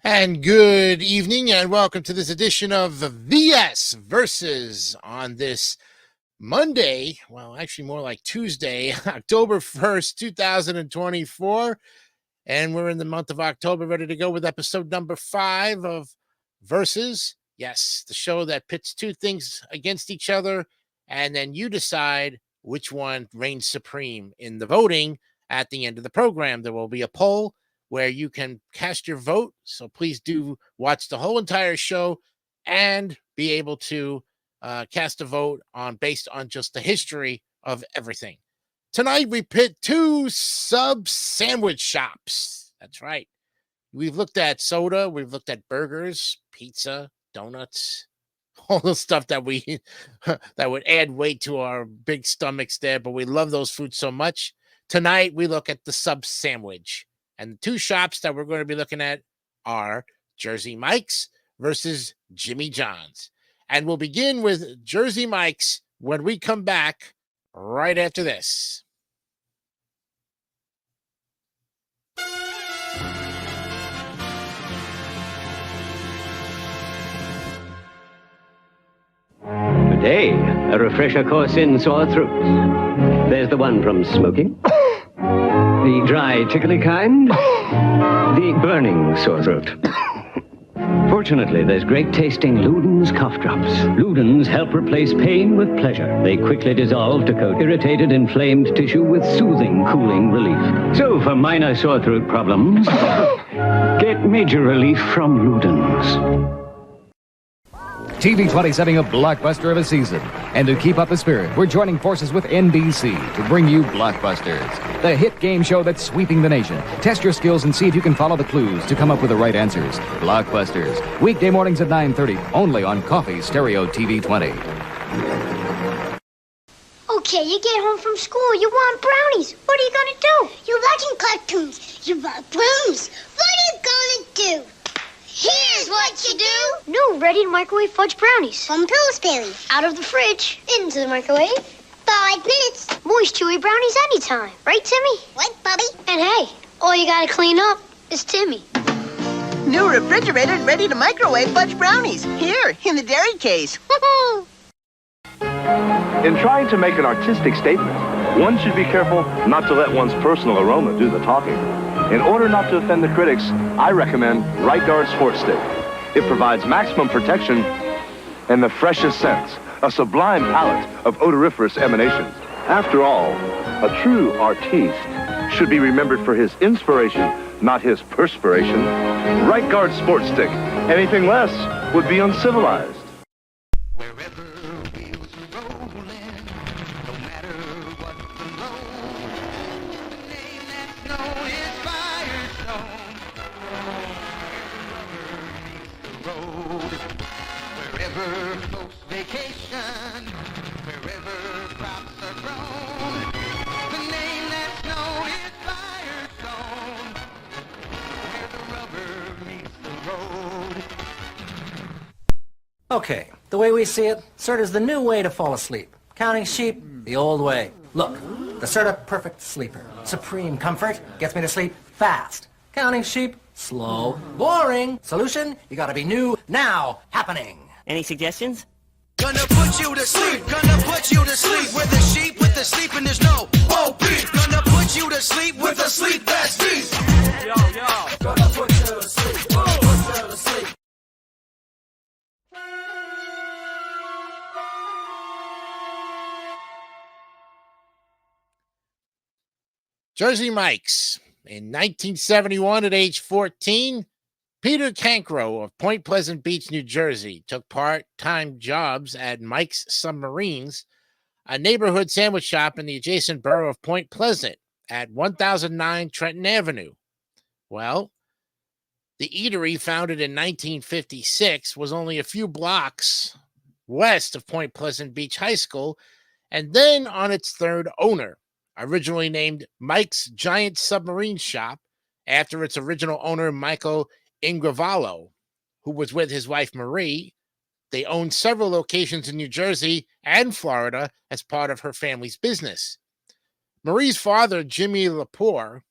And good evening, and welcome to this edition of the VS Versus on this Monday. Well, actually, more like Tuesday, October 1st, 2024. And we're in the month of October, ready to go with episode number 5 of Versus. Yes, the show that pits two things against each other, and then you decide which one reigns supreme in the voting at the end of the program. There will be a poll where you can cast your vote. So please do watch the whole entire show and be able to cast a vote based on just the history of everything. Tonight, we pit two sub sandwich shops. That's right. We've looked at soda. We've looked at burgers, pizza, donuts, all the stuff that we that would add weight to our big stomachs there. But we love those foods so much. Tonight, we look at the sub sandwich. And the two shops that we're going to be looking at are Jersey Mike's versus Jimmy John's. And we'll begin with Jersey Mike's when we come back right after this. Today, a refresher course in sore throats. There's the one from smoking. The dry, tickly kind. The burning sore throat. Fortunately, there's great-tasting Luden's cough drops. Luden's help replace pain with pleasure. They quickly dissolve to coat irritated, inflamed tissue with soothing, cooling relief. So, for minor sore throat problems, get major relief from Luden's. TV 20 setting a blockbuster of a season. And to keep up the spirit, we're joining forces with NBC to bring you Blockbusters, the hit game show that's sweeping the nation. Test your skills and see if you can follow the clues to come up with the right answers. Blockbusters, weekday mornings at 9:30, only on Coffee Stereo TV 20. Okay, you get home from school, you want brownies. What are you gonna do? You're watching cartoons. You want brownies. What are you gonna do? Here's what you do. New ready-to-microwave fudge brownies. From Pillsbury. Out of the fridge, into the microwave. 5 minutes. Moist, chewy brownies anytime. Right, Timmy? Right, Bubby? And hey, all you gotta clean up is Timmy. New refrigerated, ready-to-microwave fudge brownies. Here, in the dairy case. Woohoo! In trying to make an artistic statement, one should be careful not to let one's personal aroma do the talking. In order not to offend the critics, I recommend Right Guard Sports Stick. It provides maximum protection and the freshest scents, a sublime palette of odoriferous emanations. After all, a true artiste should be remembered for his inspiration, not his perspiration. Right Guard Sports Stick. Anything less would be uncivilized. Wherever wheels are rolling, no matter what the load, the name that's known is Firestone. Wherever rubber meets the road, wherever folks vacation, wherever crops are grown, the name that's known is Firestone. Where the rubber meets the road. Okay, the way we see it, CERT is the new way to fall asleep. Counting sheep, the old way. Look, the CERTA Perfect Sleeper. Supreme comfort, gets me to sleep fast. Counting sheep, slow, boring. Solution, you gotta be new, now, happening. Any suggestions? Gonna put you to sleep, gonna put you to sleep with the sheep, with the sleep, and there's no OP. Gonna put you to sleep with a sleep that's deep. Yo, gonna put you to sleep, put you to sleep. Jersey Mike's. In 1971, at age 14, Peter Cancro of Point Pleasant Beach, New Jersey, took part-time jobs at Mike's Submarines, a neighborhood sandwich shop in the adjacent borough of Point Pleasant at 1009 Trenton Avenue. Well, the eatery, founded in 1956, was only a few blocks west of Point Pleasant Beach High School, and then on its third owner, originally named Mike's Giant Submarine Shop, after its original owner, Michael Ingravallo, who was with his wife, Marie. They owned several locations in New Jersey and Florida as part of her family's business. Marie's father, Jimmie Lepore,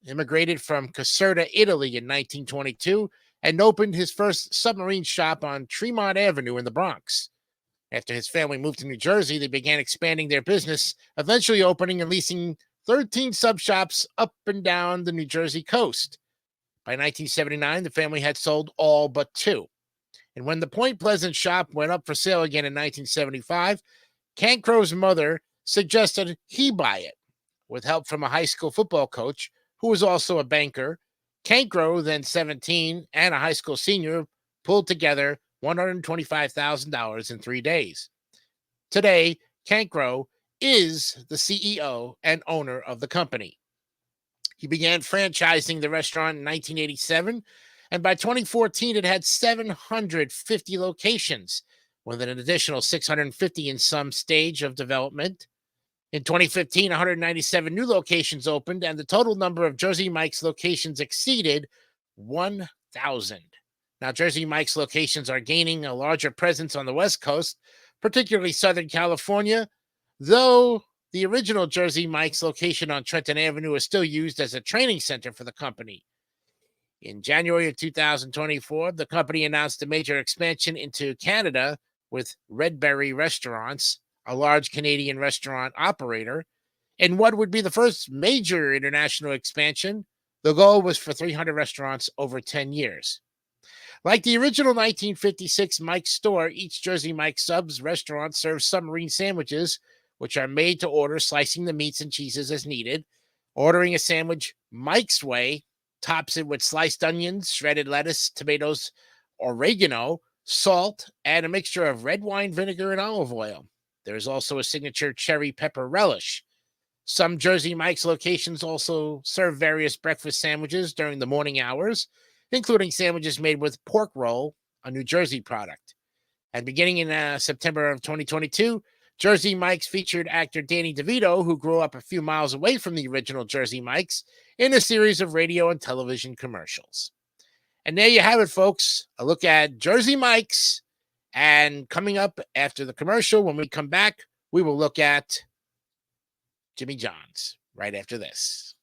immigrated from Caserta, Italy in 1922 and opened his first submarine shop on Tremont Avenue in the Bronx. After his family moved to New Jersey, they began expanding their business, eventually opening and leasing 13 sub shops up and down the New Jersey coast. By 1979, the family had sold all but 2. And when the Point Pleasant shop went up for sale again in 1975, Cancro's mother suggested he buy it. With help from a high school football coach, who was also a banker, Cancro, then 17 and a high school senior, pulled together $125,000 in 3 days. Today, Cancro is the CEO and owner of the company. He began franchising the restaurant in 1987, and by 2014, it had 750 locations, with an additional 650 in some stage of development. In 2015, 197 new locations opened, and the total number of Jersey Mike's locations exceeded 1,000. Now, Jersey Mike's locations are gaining a larger presence on the West Coast, particularly Southern California, though the original Jersey Mike's location on Trenton Avenue is still used as a training center for the company. In January of 2024, the company announced a major expansion into Canada with Redberry Restaurants, a large Canadian restaurant operator. In what would be the first major international expansion, the goal was for 300 restaurants over 10 years. Like the original 1956 Mike's store, each Jersey Mike's Subs restaurant serves submarine sandwiches, which are made to order, slicing the meats and cheeses as needed. Ordering a sandwich Mike's way tops it with sliced onions, shredded lettuce, tomatoes, oregano, salt, and a mixture of red wine vinegar and olive oil. There is also a signature cherry pepper relish. Some Jersey Mike's locations also serve various breakfast sandwiches during the morning hours, including sandwiches made with pork roll, a New Jersey product. And beginning in September of 2022, Jersey Mike's featured actor Danny DeVito, who grew up a few miles away from the original Jersey Mike's, in a series of radio and television commercials. And there you have it, folks. A look at Jersey Mike's. And coming up after the commercial, when we come back, we will look at Jimmy John's right after this.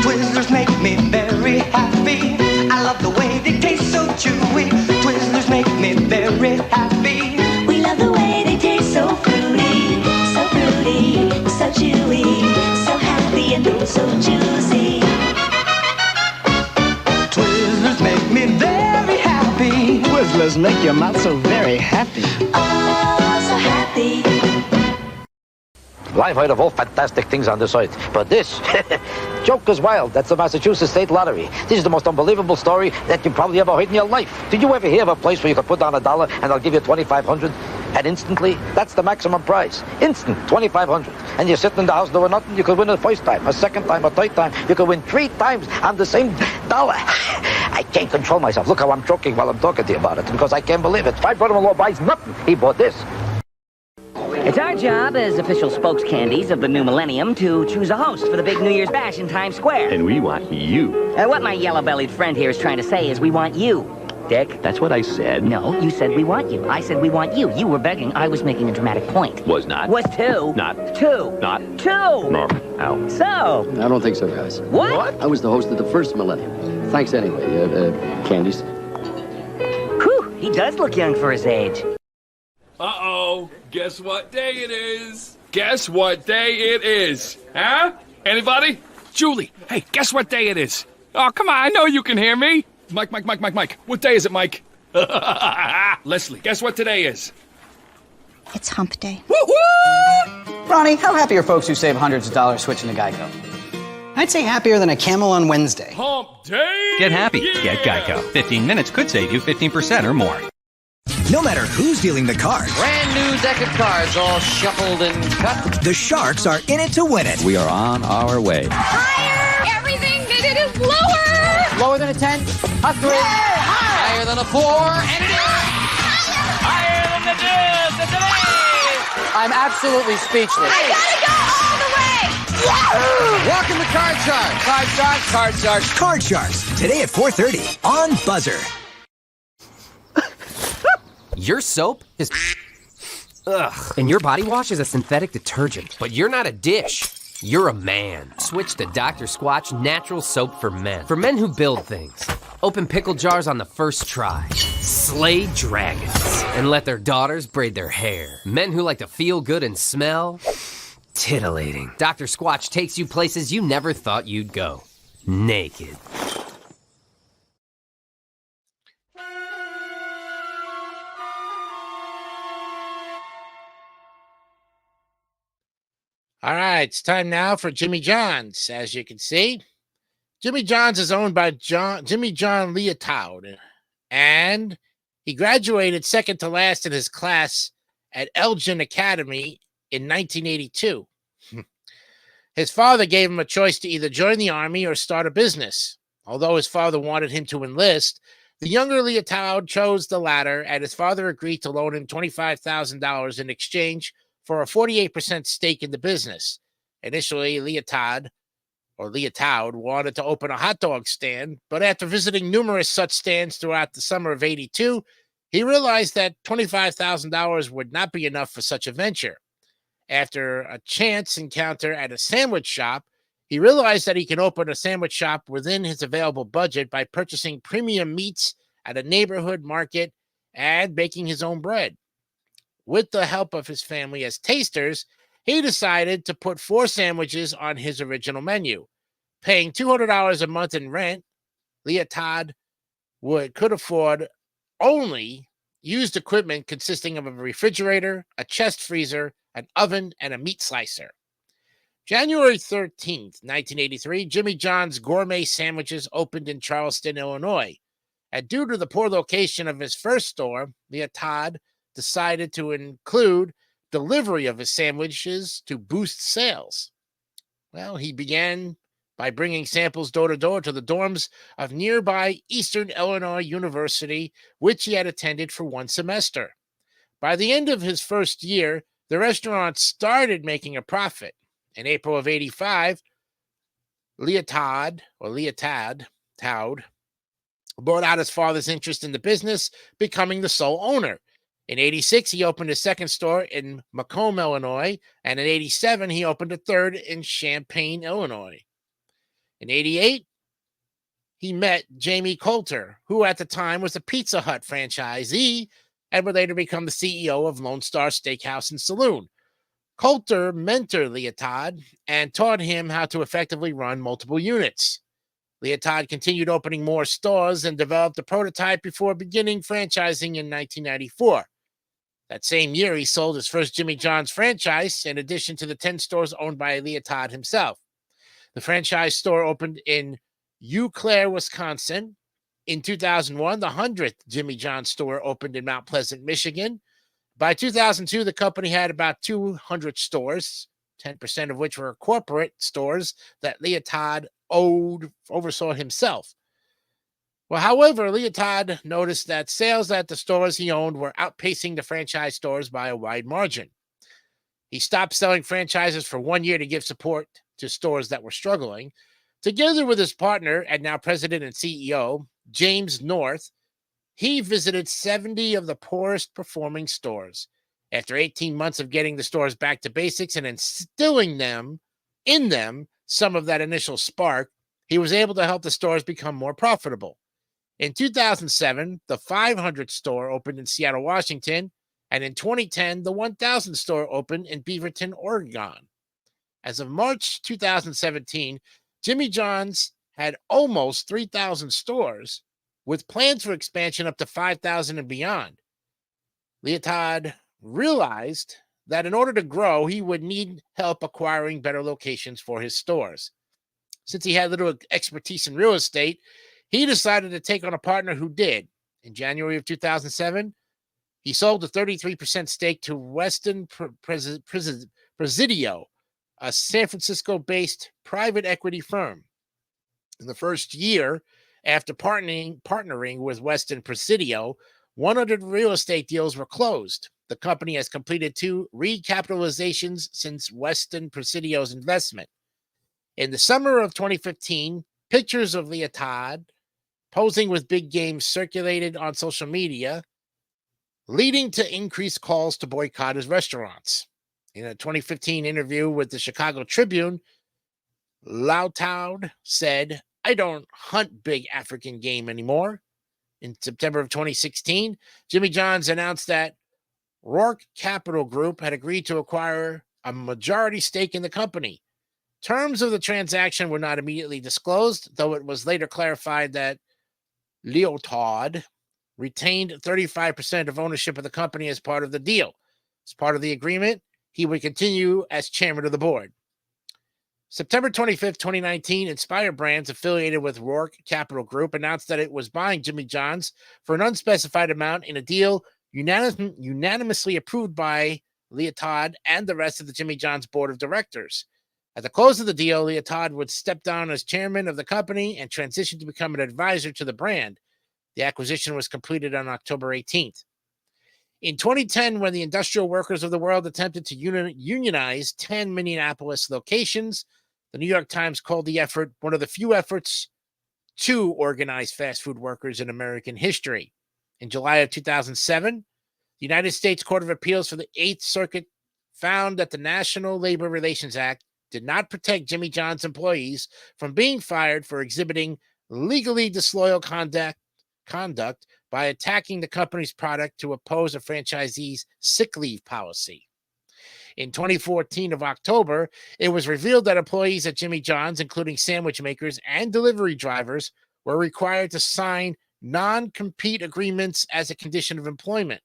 Twizzlers make me very happy. I love the way they taste so chewy. Twizzlers make me very happy. We love the way they taste so fruity, so chewy, so happy and oh so juicy. Twizzlers make me very happy. Twizzlers make your mouth so very happy. Oh, so happy. Well, I've heard of all fantastic things on this earth, but this, joke is wild. That's the Massachusetts State Lottery. This is the most unbelievable story that you probably ever heard in your life. Did you ever hear of a place where you could put down $1 and they'll give you $2,500? And instantly, that's the maximum prize. Instant, $2,500. And you're sitting in the house doing nothing, you could win it the first time, a second time, a third time. You could win 3 times on the same dollar. I can't control myself. Look how I'm choking while I'm talking to you about it, because I can't believe it. My brother-in-law buys nothing. He bought this. It's our job as official spokes candies of the new millennium to choose a host for the big New Year's bash in Times Square. And we want you. What my yellow-bellied friend here is trying to say is we want you, Dick. That's what I said. No, you said we want you. I said we want you. You were begging. I was making a dramatic point. Was not. Was 2. Not. 2. Not. 2. No. Ow. So. I don't think so, guys. What? I was the host of the first millennium. Thanks anyway, candies. Whew, he does look young for his age. Uh-oh. Guess what day it is? Guess what day it is? Huh? Anybody? Julie, hey, guess what day it is? Oh, come on, I know you can hear me. Mike. What day is it, Mike? Leslie, guess what today is? It's hump day. Woo-hoo! Ronnie, how happy are folks who save hundreds of dollars switching to Geico? I'd say happier than a camel on Wednesday. Hump day! Get happy. Yeah. Get Geico. 15 minutes could save you 15% or more. No matter who's dealing the cards. Brand new deck of cards all shuffled and cut. The Sharks are in it to win it. We are on our way. Higher! Everything that it is lower! Lower than a 10, a 3. Yeah, higher than a 4, and it is! Higher than the 2, the 3! I'm absolutely speechless. I gotta go all the way! Yahoo! Welcome to Card Sharks. Card Sharks, Card Sharks. Card Sharks, today at 4:30 on Buzzer. Your soap is ugh, and your body wash is a synthetic detergent. But you're not a dish. You're a man. Switch to Dr. Squatch Natural Soap for men who build things. Open pickle jars on the first try. Slay dragons. And let their daughters braid their hair. Men who like to feel good and smell. Titillating. Dr. Squatch takes you places you never thought you'd go. Naked. All right, it's time now for Jimmy John's. As you can see, Jimmy John's is owned by Jimmy John Leotoud, and he graduated second to last in his class at Elgin Academy in 1982. His father gave him a choice to either join the army or start a business. Although his father wanted him to enlist, the younger Leotoud chose the latter, and his father agreed to loan him $25,000 in exchange for a 48% stake in the business. Initially, Leotoud wanted to open a hot dog stand, but after visiting numerous such stands throughout the summer of '82, he realized that $25,000 would not be enough for such a venture. After a chance encounter at a sandwich shop, he realized that he could open a sandwich shop within his available budget by purchasing premium meats at a neighborhood market and baking his own bread. With the help of his family as tasters, he decided to put 4 sandwiches on his original menu. Paying $200 a month in rent, Leotoud could afford only used equipment consisting of a refrigerator, a chest freezer, an oven, and a meat slicer. January 13th, 1983, Jimmy John's Gourmet Sandwiches opened in Charleston, Illinois. And due to the poor location of his first store, Leotoud decided to include delivery of his sandwiches to boost sales. Well, he began by bringing samples door to door to the dorms of nearby Eastern Illinois University, which he had attended for 1 semester. By the end of his first year, the restaurant started making a profit. In April of '85, Leotoud bought out his father's interest in the business, becoming the sole owner. In '86, he opened his second store in Macomb, Illinois, and in '87, he opened a third in Champaign, Illinois. In '88, he met Jamie Coulter, who at the time was a Pizza Hut franchisee and would later become the CEO of Lone Star Steakhouse and Saloon. Coulter mentored Leotoud and taught him how to effectively run multiple units. Leotoud continued opening more stores and developed a prototype before beginning franchising in 1994. That same year, he sold his first Jimmy John's franchise, in addition to the 10 stores owned by Leotoud himself. The franchise store opened in Eau Claire, Wisconsin. In 2001, the 100th Jimmy John's store opened in Mount Pleasant, Michigan. By 2002, the company had about 200 stores, 10% of which were corporate stores that Leotoud oversaw himself. Well, however, Leotoud noticed that sales at the stores he owned were outpacing the franchise stores by a wide margin. He stopped selling franchises for 1 year to give support to stores that were struggling. Together with his partner and now president and CEO, James North, he visited 70 of the poorest performing stores. After 18 months of getting the stores back to basics and instilling in them some of that initial spark, he was able to help the stores become more profitable. In 2007, the 500 store opened in Seattle, Washington, and in 2010, the 1,000 store opened in Beaverton, Oregon. As of March 2017, Jimmy John's had almost 3,000 stores, with plans for expansion up to 5,000 and beyond. Leotoud realized that in order to grow, he would need help acquiring better locations for his stores. Since he had little expertise in real estate, he decided to take on a partner who did. In January of 2007, he sold a 33% stake to Weston Presidio, a San Francisco-based private equity firm. In the first year, after partnering with Weston Presidio, 100 real estate deals were closed. The company has completed 2 recapitalizations since Weston Presidio's investment. In the summer of 2015, pictures of Leotoud posing with big game circulated on social media. leading to increased calls to boycott his restaurants. In a 2015 interview with the Chicago Tribune, Lautoud said, "I don't hunt big African game anymore." In September of 2016, Jimmy John's announced that Rourke Capital Group had agreed to acquire a majority stake in the company. Terms of the transaction were not immediately disclosed, though it was later clarified that Leotard retained 35% of ownership of the company as part of the deal. As part of the agreement, he would continue as chairman of the board. September 25th, 2019, Inspire Brands, affiliated with Rourke Capital Group, announced that it was buying Jimmy John's for an unspecified amount in a deal unanimously approved by Leotard and the rest of the Jimmy John's board of directors. At the close of the deal, Leotard would step down as chairman of the company and transition to become an advisor to the brand. The acquisition was completed on October 18th. In 2010, when the industrial workers of the world attempted to unionize 10 Minneapolis locations, the New York Times called the effort one of the few efforts to organize fast food workers in American history. In July of 2007, the United States Court of Appeals for the Eighth Circuit found that the National Labor Relations Act did not protect Jimmy John's employees from being fired for exhibiting legally disloyal conduct by attacking the company's product to oppose a franchisee's sick leave policy. In 2014 of October, it was revealed that employees at Jimmy John's, including sandwich makers and delivery drivers, were required to sign non-compete agreements as a condition of employment.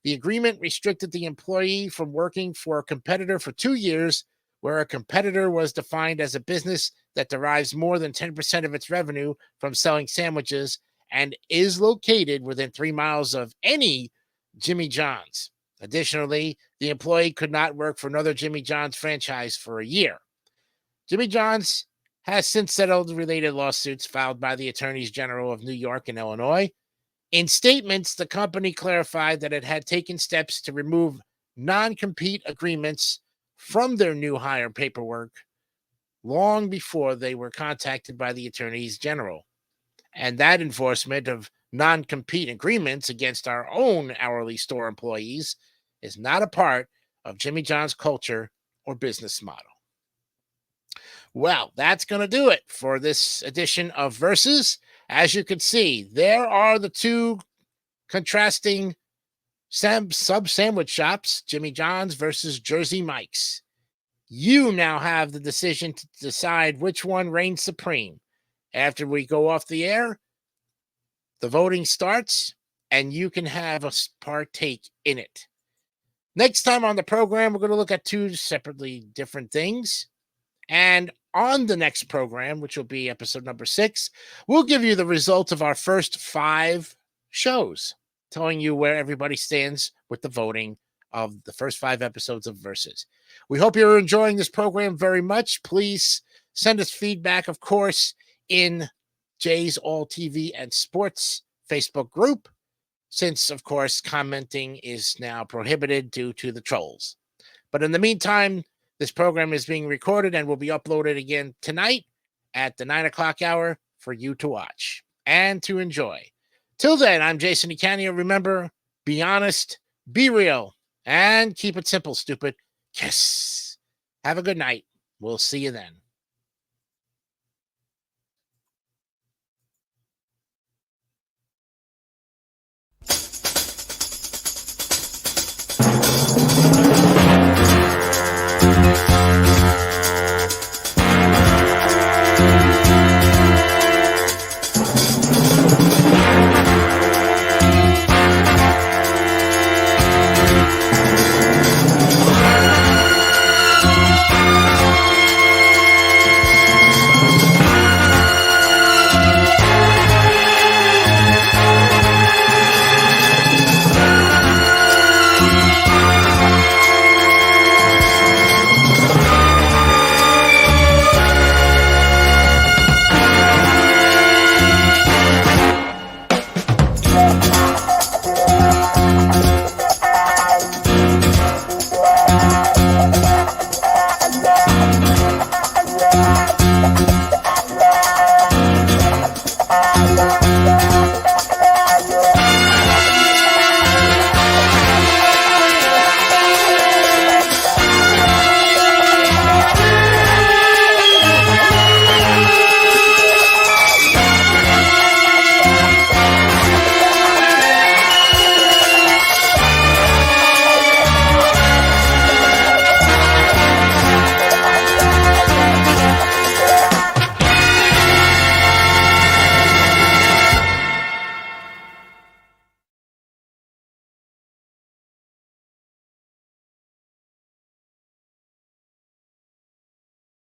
The agreement restricted the employee from working for a competitor for 2 years, where a competitor was defined as a business that derives more than 10% of its revenue from selling sandwiches and is located within 3 miles of any Jimmy John's. Additionally, the employee could not work for another Jimmy John's franchise for a year. Jimmy John's has since settled related lawsuits filed by the attorneys general of New York and Illinois. In statements, the company clarified that it had taken steps to remove non-compete agreements from their new hire paperwork long before they were contacted by the attorneys general. And that enforcement of non-compete agreements against our own hourly store employees is not a part of Jimmy John's culture or business model. Well, that's going to do it for this edition of Versus. As you can see, there are the two contrasting sub-sandwich shops, Jimmy John's versus Jersey Mike's. You now have the decision to decide which one reigns supreme. After we go off the air, the voting starts, and you can have a partake in it. Next time on the program, we're going to look at two separately different things. And on the next program, which will be episode number 6, we'll give you the results of our first 5 shows, telling you where everybody stands with the voting of the first 5 episodes of Versus. We hope you're enjoying this program very much. Please send us feedback, of course, in Jay's All TV and Sports Facebook group, since, of course, commenting is now prohibited due to the trolls. But in the meantime, this program is being recorded and will be uploaded again tonight at the 9 o'clock hour for you to watch and to enjoy. Till then, I'm Jason Icanio. Remember, be honest, be real, and keep it simple, stupid. Yes. Have a good night. We'll see you then.